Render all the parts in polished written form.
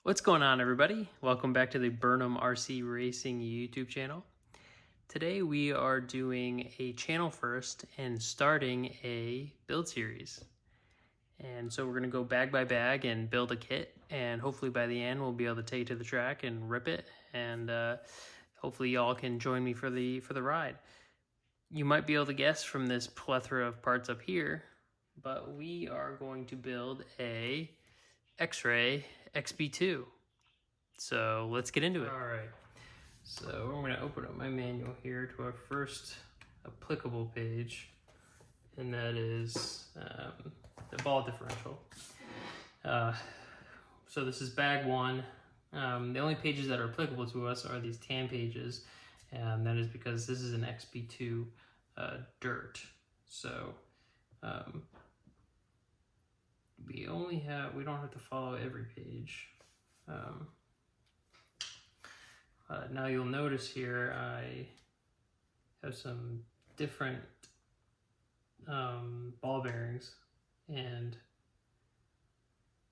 What's going on, everybody? Welcome back to the Burnham RC Racing YouTube channel. Today we are doing a channel first and starting a build series. And so we're going to go bag by bag and build a kit, and hopefully by the end we'll be able to take it to the track and rip it, and hopefully y'all can join me for the ride. You might be able to guess from this plethora of parts up here, but we are going to build a XRAY XB2. So let's get into it. All right, so I'm gonna open up my manual here to our first applicable page, and that is the ball differential. So this is bag one. The only pages that are applicable to us are these tan pages, and that is because this is an XB2 dirt. So we don't have to follow every page. Now you'll notice here I have some different ball bearings, and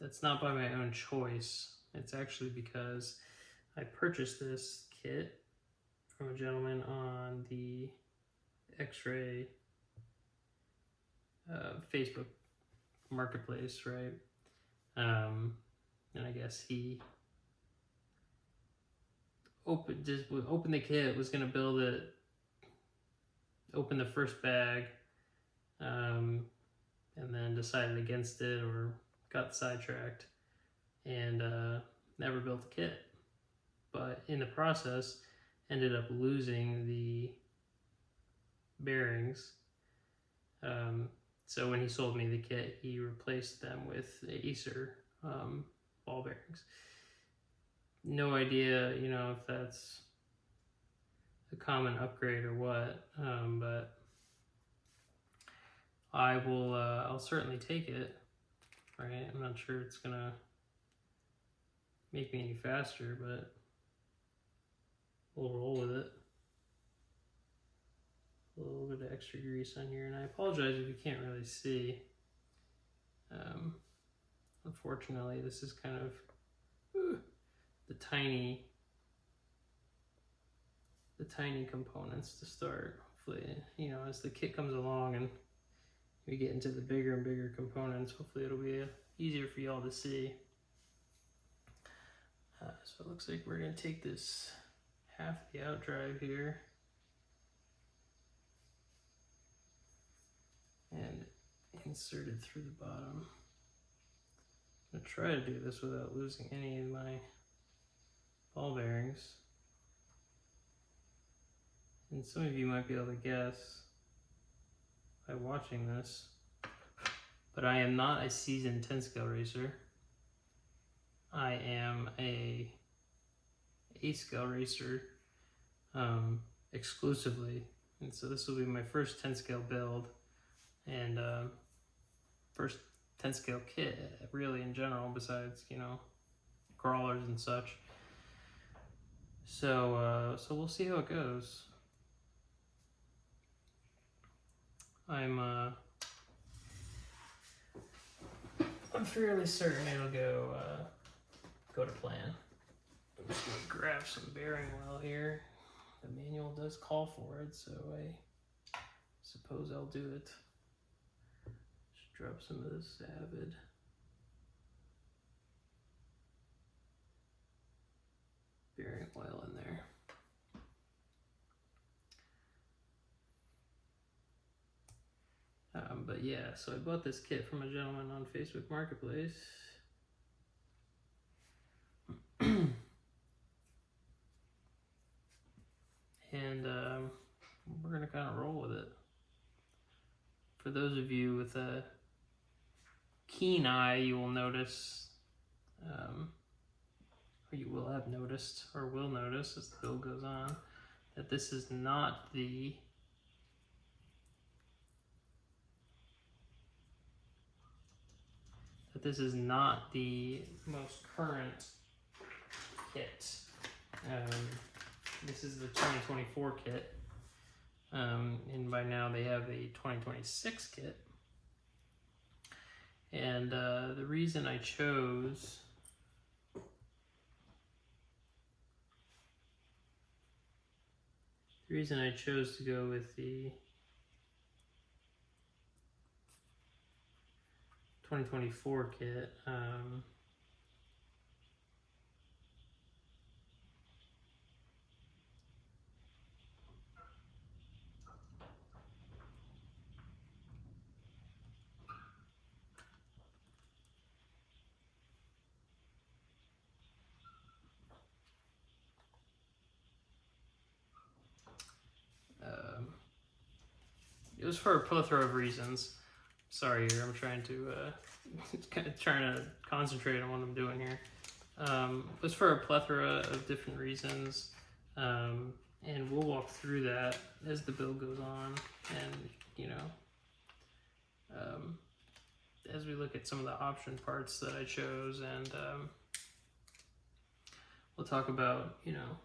that's not by my own choice. It's actually because I purchased this kit from a gentleman on the XRAY Facebook marketplace, right? And I guess he opened the kit, was gonna build it, open the first bag, and then decided against it or got sidetracked and never built the kit. But in the process, ended up losing the bearings. So when he sold me the kit, he replaced them with Acer ball bearings. No idea, if that's a common upgrade or what, but I'll certainly take it, right? I'm not sure it's gonna make me any faster, but we'll roll with it. A little bit of extra grease on here, and I apologize if you can't really see. Unfortunately, this is kind of the tiny components to start. Hopefully, as the kit comes along and we get into the bigger and bigger components, hopefully it'll be easier for y'all to see. So it looks like we're gonna take this half the outdrive here and insert it through the bottom. I'm gonna try to do this without losing any of my ball bearings. And some of you might be able to guess by watching this, but I am not a seasoned 10 scale racer. I am a 8 scale racer exclusively. And so this will be my first 10 scale build and first 10 scale kit really in general, besides, crawlers and such. So we'll see how it goes. I'm fairly certain it'll go to plan. I'm just gonna grab some bearing oil here. The manual does call for it, so I suppose I'll do it. Just drop some of this Avid. Bearing oil in there. But yeah, so I bought this kit from a gentleman on Facebook Marketplace. And we're gonna kind of roll with it. For those of you with a keen eye, you will notice, or you will have noticed, or will notice as the build goes on, that this is not the most current kit. This is the 2024 kit, and by now they have a 2026 kit. And the reason I chose The reason I chose to go with the 2024 kit, it was for a plethora of reasons. Sorry here, I'm trying to concentrate on what I'm doing here. It was for a plethora of different reasons, and we'll walk through that as the build goes on, and you know, as we look at some of the option parts that I chose, and we'll talk about, you know,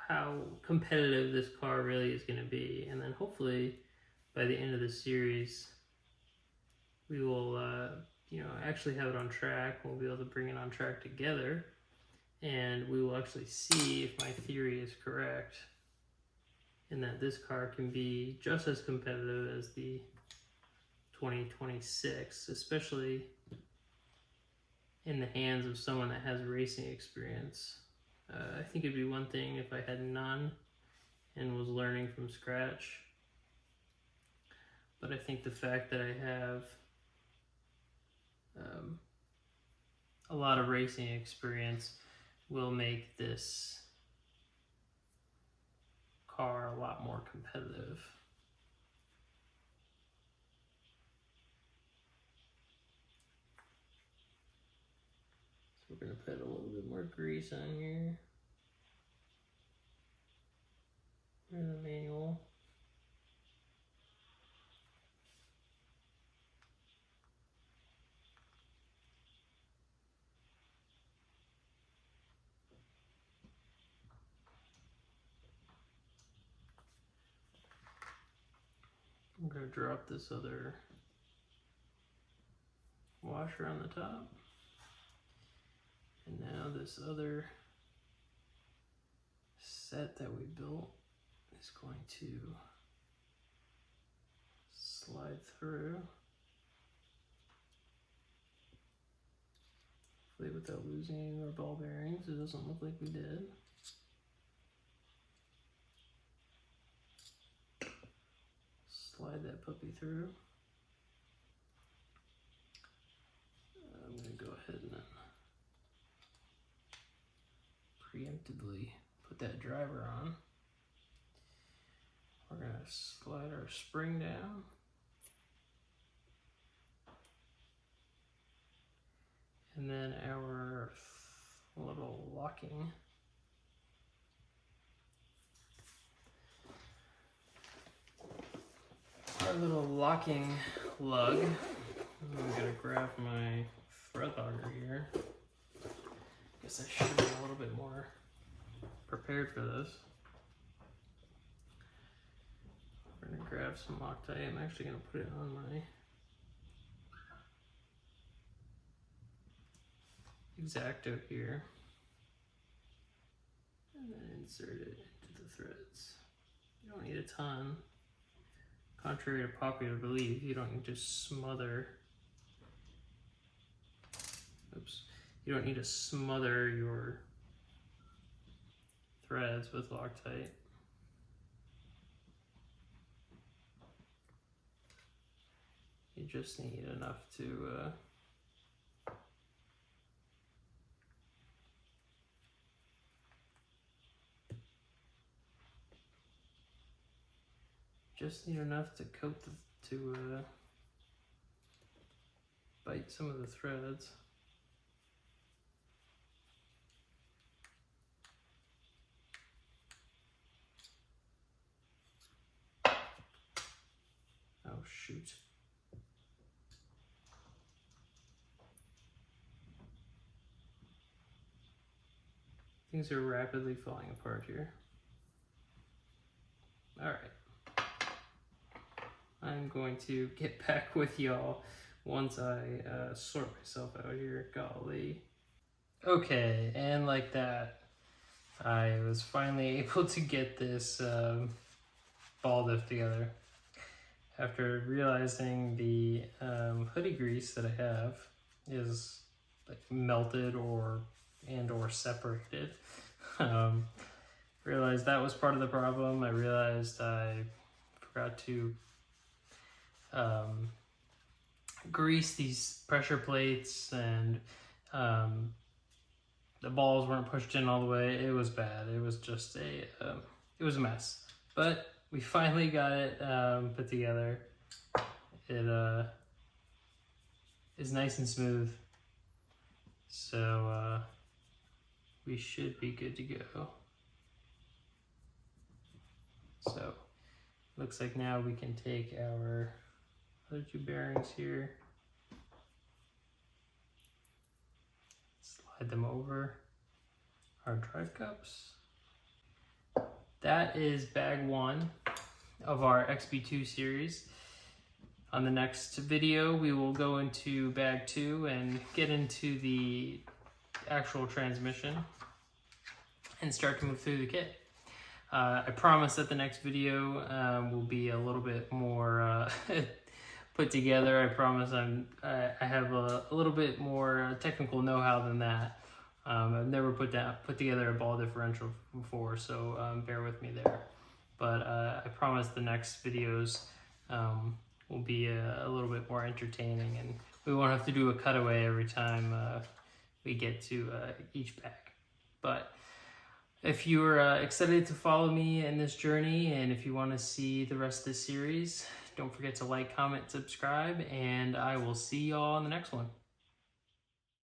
how competitive this car really is going to be, and then hopefully by the end of the series we will actually have it on track. We'll be able to bring it on track together, and we will actually see if my theory is correct, and that this car can be just as competitive as the 2026, especially in the hands of someone that has racing experience. I think it'd be one thing if I had none and was learning from scratch. But I think the fact that I have a lot of racing experience will make this car a lot more competitive. So we're going to put a little bit more grease on here. In the manual. I'm going to drop this other washer on the top. And now this other set that we built is going to slide through, hopefully without losing any of our ball bearings. It doesn't look like we did. Slide that puppy through. I'm going to go ahead and then preemptively put that driver on. We're going to slide our spring down. And then our little locking lug. I'm going to grab my thread auger here. Guess I should be a little bit more prepared for this. We're going to grab some Loctite. I'm actually going to put it on my X-Acto here, and then insert it into the threads. You don't need a ton. Contrary to popular belief, you don't need to smother. You don't need to smother your threads with Loctite. You just need enough to coat to bite some of the threads. Oh shoot. Things are rapidly falling apart here. All right. I'm going to get back with y'all once I sort myself out here. Golly. Okay, and like that, I was finally able to get this ball diff together. After realizing the hoodie grease that I have is like melted or separated. Realized that was part of the problem. I realized I forgot to grease these pressure plates, and the balls weren't pushed in all the way. It was bad. It was just it was a mess. But we finally got it put together. It is nice and smooth. So we should be good to go. So looks like now we can take our other two bearings here, slide them over our drive cups. That is bag 1 of our XB2 series. On the next video, we will go into bag 2 and get into the actual transmission and start to move through the kit. I promise that the next video will be a little bit more put together. I promise I have a little bit more technical know-how than that. I've never put together a ball differential before, so bear with me there. But I promise the next videos will be a little bit more entertaining, and we won't have to do a cutaway every time we get to each bag. But if you're excited to follow me in this journey, and if you want to see the rest of this series, don't forget to like, comment, subscribe, and I will see y'all in the next one.